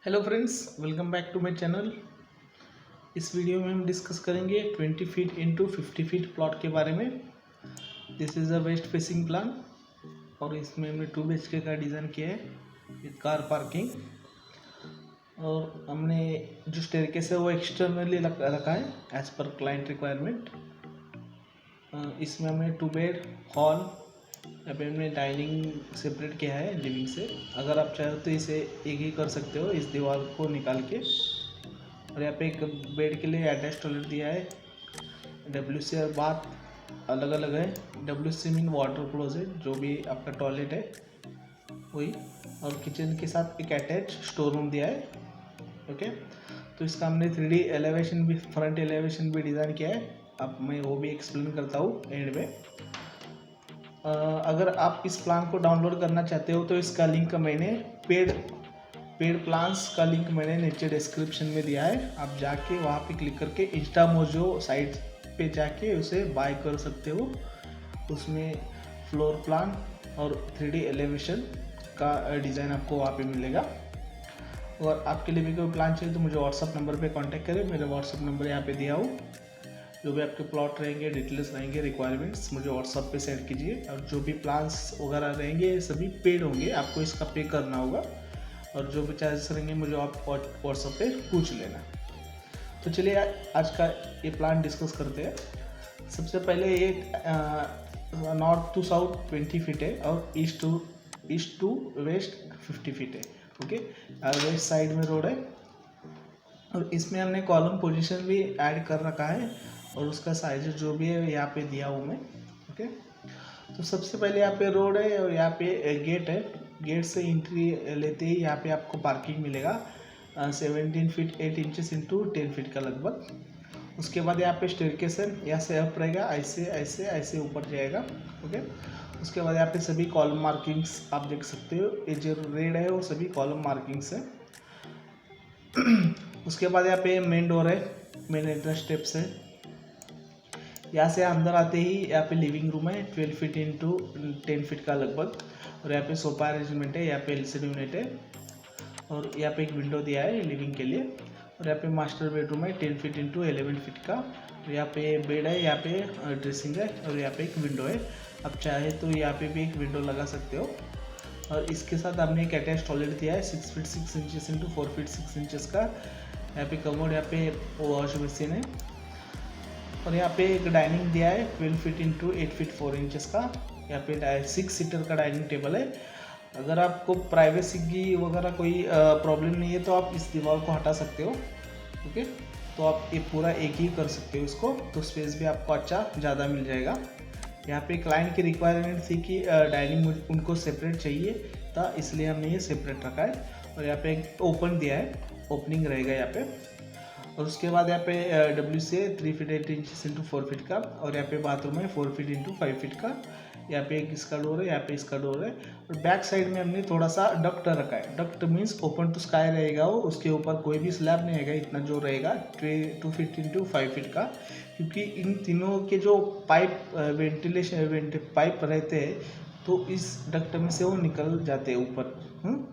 Hello friends, welcome back to my channel. इस video में हम डिस्कस करेंगे 20 फीट इंटू 50 फीट प्लॉट के बारे में। This is a waste facing plan और इसमें हमने 2 BHK का डिज़ाइन किया है विद कार पार्किंग। और हमने जो स्टेयरकेस है वो एक्सटर्नली रखा है एज पर क्लाइंट रिक्वायरमेंट। इसमें हमने 2 बेड हॉल, यहाँ पे हमने डाइनिंग सेपरेट किया है लिविंग से। अगर आप चाहो तो इसे एक ही कर सकते हो इस दीवार को निकाल के। और यहाँ पे एक बेड के लिए अटैच टॉयलेट दिया है। WC और बाथ अलग अलग है। WC मीन वाटर क्लोजेट, जो भी आपका टॉयलेट है वही। और किचन के साथ एक अटैच स्टोर रूम दिया है। ओके, तो इसका हमने 3D एलिवेशन भी, फ्रंट एलिवेशन भी डिज़ाइन किया है। अब मैं वो भी एक्सप्लेन करता हूँ एंड में। अगर आप इस प्लान को डाउनलोड करना चाहते हो तो इसका लिंक मैंने पेड प्लान्स का लिंक मैंने नीचे डिस्क्रिप्शन में दिया है। आप जाके वहाँ पे क्लिक करके इंस्टामोजो साइट पे जाके उसे बाय कर सकते हो। उसमें फ्लोर प्लान और 3D एलिवेशन का डिज़ाइन आपको वहाँ पे मिलेगा। और आपके लिए भी कोई प्लान चाहिए तो मुझे व्हाट्सअप नंबर पे कांटेक्ट करें। मेरा व्हाट्सअप नंबर यहाँ पे दिया हूँ। जो भी आपके प्लॉट रहेंगे, डिटेल्स रहेंगे, रिक्वायरमेंट्स मुझे व्हाट्सअप पे सेंड कीजिए। और जो भी प्लान्स वगैरह रहेंगे सभी पेड होंगे, आपको इसका पे करना होगा। और जो भी चार्जेस रहेंगे मुझे आप व्हाट्सअप पे पूछ लेना। तो चलिए आज का ये प्लान डिस्कस करते हैं। सबसे पहले ये नॉर्थ टू साउथ 20 फीट है और ईस्ट टू वेस्ट 50 फीट है। ओके, वेस्ट साइड में रोड है और इसमें हमने कॉलम पोजीशन भी ऐड कर रखा है और उसका साइज जो भी है यहाँ पे दिया हूँ मैं। ओके, तो सबसे पहले यहाँ पे रोड है और यहाँ पे गेट है। गेट से एंट्री लेते ही यहाँ पे आपको पार्किंग मिलेगा 17 फीट 8 इंचेस इंटू 10 फीट का लगभग। उसके बाद यहाँ पे स्टेयरकेस है, यहाँ से अप रहेगा, ऐसे ऐसे ऐसे ऊपर जाएगा। ओके, उसके बाद यहाँ पे सभी कॉलम मार्किंग्स आप देख सकते हो। ये जो रेड है वो सभी कॉलम मार्किंग्स है। उसके बाद यहाँ पे मेन डोर है, मेन एंट्रेंस स्टेप्स है। यहाँ से अंदर आते ही यहाँ पे लिविंग रूम है 12 फीट इंटू 10 फीट का लगभग। और यहाँ पे सोफा अरेंजमेंट है, यहाँ पे LCD यूनिट है और यहाँ पे एक विंडो दिया है लिविंग के लिए। और यहाँ पे मास्टर बेडरूम है 10 फीट इंटू 11 फीट का। और यहाँ पे बेड है, यहाँ पे ड्रेसिंग है और यहाँ पे एक विंडो है। आप चाहे तो यहाँ पे भी एक विंडो लगा सकते हो। और इसके साथ हमने एक अटैच टॉयलेट दिया है 6 feet 6 inches into 4 feet 6 inches का। यहाँ पे कमोड, यहाँ पे वॉश बेसिन है। और यहाँ पे एक डाइनिंग दिया है 12 फीट इंटू 8 फीट 4 इंचेस का। यहाँ पे 6 सीटर का डाइनिंग टेबल है। अगर आपको प्राइवेसी की वगैरह कोई प्रॉब्लम नहीं है तो आप इस दीवार को हटा सकते हो। ओके, तो आप ये पूरा एक ही कर सकते हो इसको, तो स्पेस भी आपको अच्छा ज़्यादा मिल जाएगा। यहाँ पे क्लाइंट की रिक्वायरमेंट थी कि डाइनिंग उनको सेपरेट चाहिए था, इसलिए हमने ये सेपरेट रखा है। और यहाँ पे एक ओपन दिया है, ओपनिंग रहेगा यहाँ पे। और उसके बाद यहाँ पे WC 3 feet 8 inches into 4 feet का। और यहाँ पे बाथरूम है 4 फीट इंटू 5 फीट का। यहाँ पे एक इसका डोर है, यहाँ पे इसका डोर है। और बैक साइड में हमने थोड़ा सा डक्ट रखा है। Duct means open to sky रहेगा वो, उसके ऊपर कोई भी स्लैब नहीं रहेगा, इतना जो रहेगा 2 फीट इंटू 5 फीट का। क्योंकि इन तीनों के जो पाइप वेंटिलेशन पाइप रहते हैं तो इस डक्ट में से वो निकल जाते हैं ऊपर।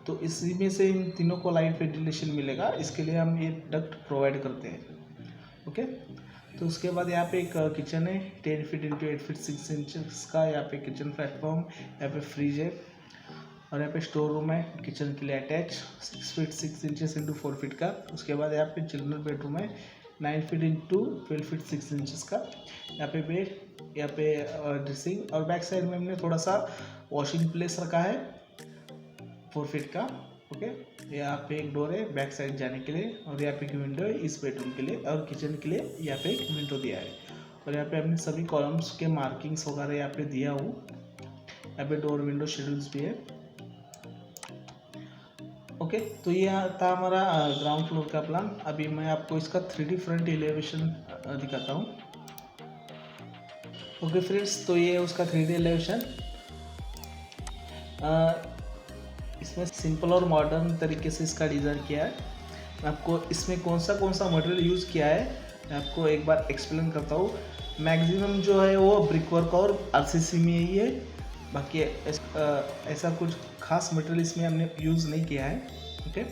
तो इसी में से इन तीनों को लाइट वेंटिलेशन मिलेगा, इसके लिए हम ये डक्ट प्रोवाइड करते हैं। ओके, तो उसके बाद यहाँ पे एक किचन है 10 फीट इंटू 8 फीट 6 इंचेस का। यहाँ पे किचन प्लेटफॉर्म, यहाँ पे फ्रिज है और यहाँ पे स्टोर रूम है किचन के लिए attach 6 feet 6 inches into 4 feet का। उसके बाद यहाँ पे चिल्ड्रन बेडरूम है 9 फीट इंटू 12 फीट 6 इंचेस का। यहाँ पे बेड, यहाँ पे ड्रेसिंग। और बैक साइड में हमने थोड़ा सा वॉशिंग प्लेस रखा है 4 फीट का। ओके, यहाँ पे एक डोर है बैक साइड जाने के लिए। और यहाँ पे एक विंडो है इस बेडरूम के लिए। और किचन के लिए यहाँ पे एक विंडो दिया है। और यहाँ पे हमने सभी कॉलम्स के मार्किंग्स वगैरह यहाँ पे दिया हूँ। यहाँ पे डोर विंडो शेड्यूल्स भी है। ओके, तो ये था हमारा ग्राउंड फ्लोर का प्लान। अभी मैं आपको इसका 3D फ्रंट एलिवेशन दिखाता हूँ। ओके फ्रेंड्स, तो ये उसका 3D एलिवेशन। इसमें सिंपल और मॉडर्न तरीके से इसका डिज़ाइन किया है। मैं आपको इसमें कौन सा मटेरियल यूज़ किया है मैं आपको एक बार एक्सप्लेन करता हूँ। मैक्सिमम जो है वो ब्रिक वर्क और RCC में ही है। बाकी ऐसा कुछ खास मटेरियल इसमें हमने यूज़ नहीं किया है। ओके,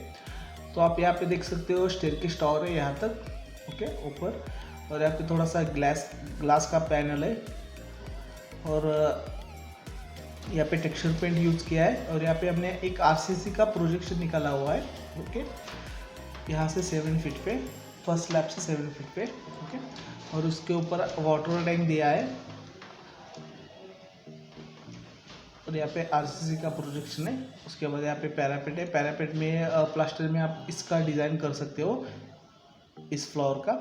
तो आप यहाँ पे देख सकते हो स्टेयरकेस टावर है यहाँ तक, ओके, ऊपर। और यहाँ पे थोड़ा सा ग्लास का पैनल है, और यहाँ पे टेक्सचर पेंट यूज़ किया है, और यहाँ पे हमने एक आरसीसी का प्रोजेक्शन निकाला हुआ है, ओके, यहाँ से 7 फीट पे, फर्स्ट स्लैब से 7 फीट पे, ओके। और उसके ऊपर वाटर टैंक दिया है, और यहाँ पे आरसीसी का प्रोजेक्शन है। उसके बाद यहाँ पे पैरापेट है, पैरापेट में प्लास्टर में आप इसका डिज़ाइन कर सकते हो, इस फ्लोर का।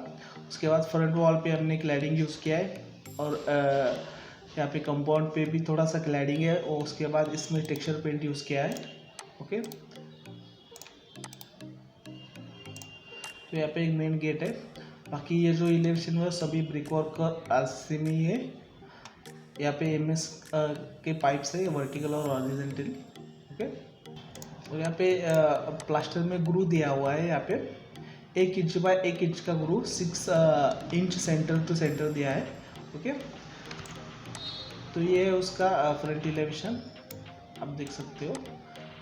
उसके बाद फ्रंट वॉल पे हमने क्लैडिंग यूज़ किया है, और यहाँ पे कंपाउंड पे भी थोड़ा सा क्लैडिंग है, और उसके बाद इसमें टेक्सचर पेंट यूज़ किया है, ओके। तो यहाँ पे एक मेन गेट है। बाकी ये जो एलिवेशन है सभी ब्रिक वर्क का आरसीसी में ही है। यहाँ पे एमएस के पाइप्स है, वर्टिकल और हॉरिजॉन्टल, ओके। और यहाँ पे प्लास्टर में ग्रू दिया हुआ है, यहाँ पे 1 इंच बाय 1 इंच का ग्रू 6 इंच सेंटर टू सेंटर दिया है, ओके। तो ये है उसका फ्रंट एलिवेशन, आप देख सकते हो।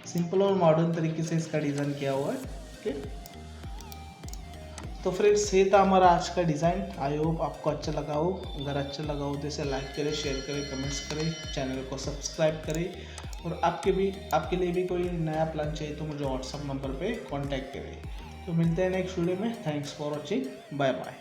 सिंपल और मॉडर्न तरीके से इसका डिज़ाइन किया हुआ है, ओके। तो फ्रेंड्स, ये था हमारा आज का डिज़ाइन। आई होप आपको अच्छा लगा हो। अगर अच्छा लगा हो तो इसे लाइक करें, शेयर करें, कमेंट्स करें, चैनल को सब्सक्राइब करें। और आपके लिए भी कोई नया प्लान चाहिए तो मुझे व्हाट्सअप नंबर पे कांटेक्ट करें। तो मिलते हैं नेक्स्ट वीडियो में। Thanks for watching, bye bye.